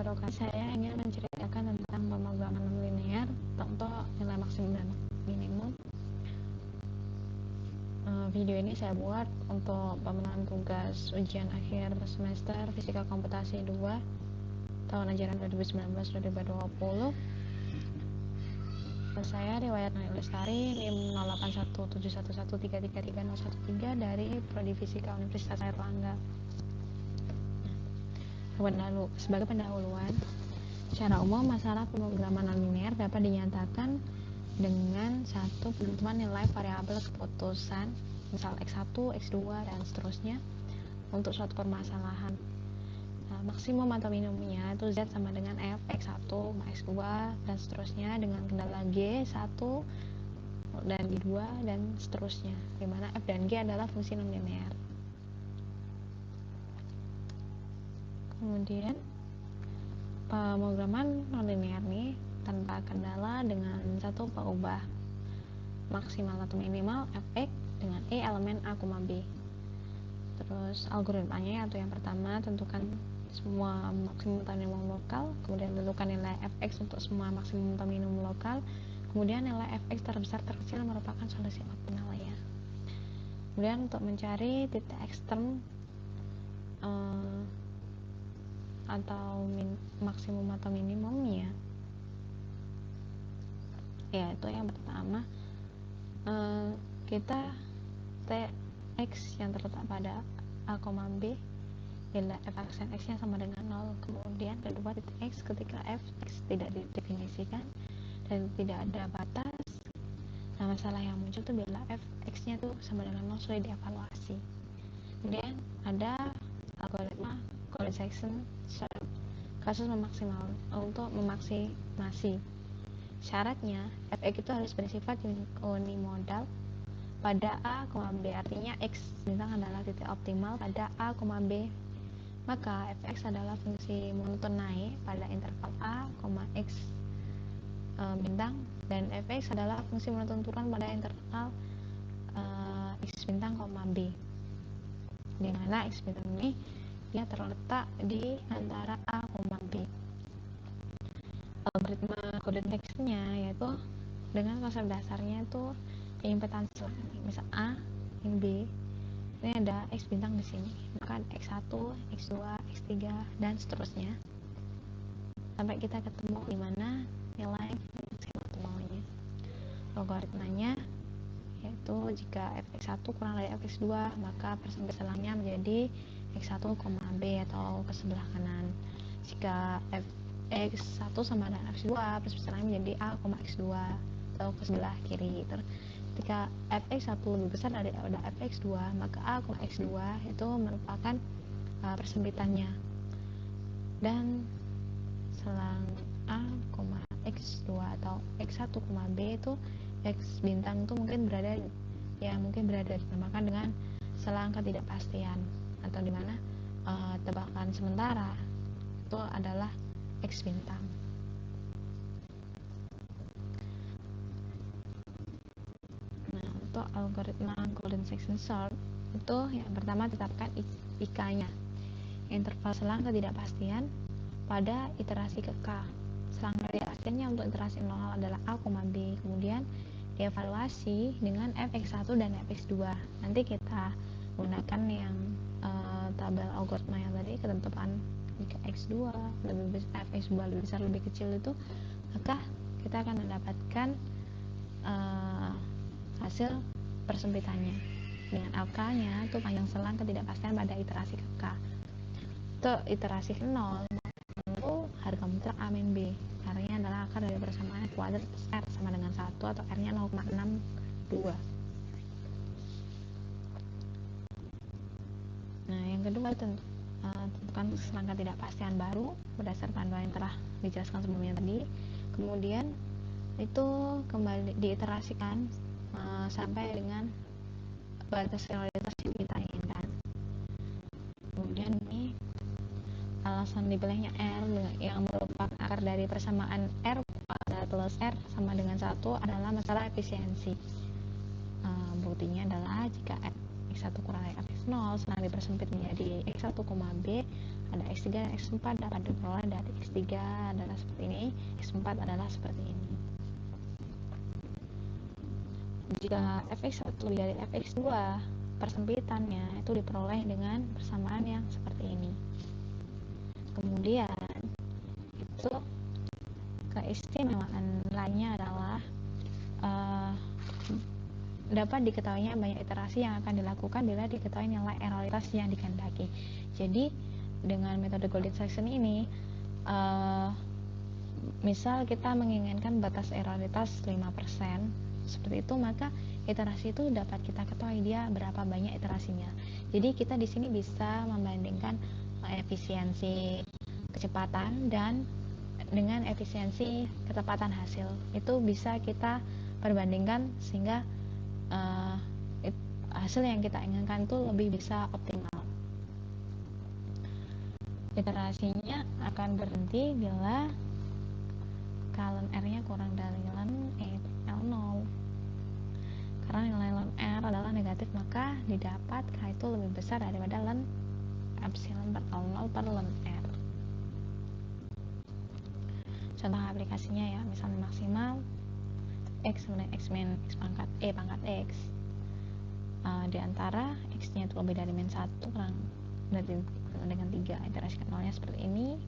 video kali saya ingin menceritakan tentang pemrograman linear untuk nilai maksimum dan minimum. Video ini saya buat untuk pemenuhan tugas ujian akhir semester Fisika Komputasi 2 tahun ajaran 2019-2020. Saya riwayat Nani Lestari, NIM 081711333013 dari Prodi Fisika Universitas Airlangga. Sebagai pendahuluan, secara umum masalah pemrograman nonlinear dapat dinyatakan dengan satu penentuan nilai variabel keputusan, misal X1, X2, dan seterusnya untuk suatu permasalahan. Maksimum atau minimumnya itu Z sama dengan F, X1, X2, dan seterusnya dengan kendala G1 dan G2 dan seterusnya, di mana F dan G adalah fungsi nonlinear. Kemudian pemrograman nonlinear nih tanpa kendala dengan satu pengubah maksimal atau minimal fx dengan e elemen a, b. Terus algoritmanya yaitu yang pertama, tentukan semua maksimum atau minimum lokal, kemudian tentukan nilai fx untuk semua maksimum atau minimum lokal, kemudian nilai fx terbesar terkecil merupakan solusi optimalnya. Kemudian untuk mencari titik ekstrem atau maksimum atau minimumnya, yaitu yang pertama kita tx yang terletak pada a, b bila f aksen x nya sama dengan 0. Kemudian kedua titik x ketika fx tidak didefinisikan dan tidak ada batas. Nah, masalah yang muncul tuh bila fx nya tuh sama dengan 0 sudah dievaluasi. Kemudian ada algoritma Collins section kasus memaksimal untuk memaksimasi. Syaratnya fx itu harus bersifat unimodal pada a, b, artinya x bintang adalah titik optimal pada a, b. Maka fx adalah fungsi monoton naik pada interval a, x bintang, dan fx adalah fungsi monoton turun pada interval x bintang, b, di mana x bintang ini dia terletak di antara a, b. Algoritma Collins section-nya yaitu dengan konsep dasarnya itu impedansi, misal a, ini b, ini ada x bintang di sini, maka x1, x2, x3 dan seterusnya sampai kita ketemu di mana nilai maksimal optimalnya. Algoritmanya yaitu jika fx1 kurang dari fx2 maka persempit selangnya menjadi x1, b atau ke sebelah kanan. Jika fx1 sama dengan x2 persempit selangnya menjadi a, x2 atau ke sebelah kiri. Terus ketika fx1 lebih besar dari fx2 maka a, x2 itu merupakan persempitannya, dan selang a, x2 atau x1, b itu x bintang itu mungkin berada dinamakan dengan selang ketidakpastian, atau dimana tebakan sementara itu adalah x bintang. Nah, untuk algoritma Golden section sort itu yang pertama tetapkan IK-nya, interval selang ketidakpastian pada iterasi ke K. Selang ketidakpastiannya untuk iterasi 0 adalah a, b, kemudian dievaluasi dengan fx1 dan fx2. Nanti kita gunakan yang tabel algoritma yang tadi, ketentuan jika x2 lebih besar, fx2 lebih besar lebih kecil itu, maka kita akan mendapatkan hasil persempitannya dengan AK-nya itu panjang selang ketidakpastian pada iterasi ke K. Untuk iterasi 0 itu harga mutlak A min B, caranya adalah akar dari persamaan kuadrat R sama dengan 1 atau R nya 0,62. Nah, yang kedua tentukan selang ketidakpastian baru berdasarkan yang telah dijelaskan sebelumnya tadi. Kemudian itu kembali diiterasikan sampai dengan batas realitas yang kita inginkan. Kemudian ini alasan dipilihnya R yang merupakan akar dari persamaan R plus R sama dengan 1 adalah masalah efisiensi. Buktinya adalah jika x1 kurang dari fx0 selang dipersempit menjadi x1, b ada X3 dan X4 dapat diperoleh dari X3 adalah seperti ini, X4 adalah seperti ini. Jika fx1 lebih dari fx2, persempitannya itu diperoleh dengan persamaan yang seperti ini. Kemudian itu keistimewaan lainnya adalah dapat diketahuinya banyak iterasi yang akan dilakukan bila diketahui nilai erroritas yang dikehendaki. Jadi dengan metode golden section ini, misal kita menginginkan batas erroritas 5%, seperti itu, maka iterasi itu dapat kita ketahui dia berapa banyak iterasinya. Jadi kita di sini bisa membandingkan efisiensi kecepatan dan dengan efisiensi ketepatan hasil. Itu bisa kita perbandingkan sehingga hasil yang kita inginkan itu lebih bisa optimal. Iterasinya akan berhenti bila ln R-nya kurang dari ln L0. Karena nilai ln R adalah negatif, maka didapat K itu lebih besar daripada ln epsilon per L0 per ln R. Contoh aplikasinya ya, misalnya maksimal X sama X min X pangkat E pangkat X, di antara X nya itu lebih dari min 1 kurang dari dengan 3, iterasi nolnya seperti ini,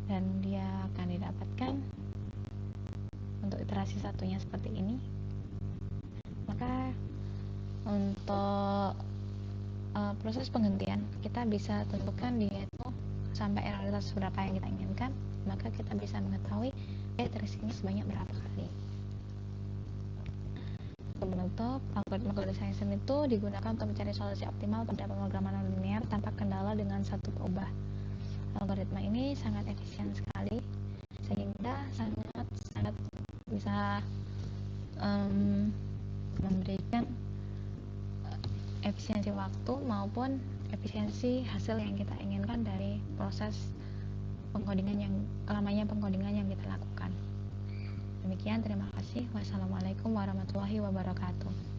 dan dia akan didapatkan untuk iterasi satunya seperti ini. Maka untuk proses penghentian kita bisa tentukan dia itu sampai erroritas berapa yang kita inginkan, maka kita bisa mengetahui iterasi ini sebanyak berapa kali. Penutup, algoritma golden section itu digunakan untuk mencari solusi optimal pada pemrograman non-linear tanpa kendala dengan satu peubah. Algoritma ini sangat efisien sekali sehingga sangat bisa memberikan efisiensi waktu maupun efisiensi hasil yang kita inginkan dari proses pengkodingan yang lamanya pengkodingan yang kita lakukan. Demikian, terima kasih. Wassalamualaikum warahmatullahi wabarakatuh.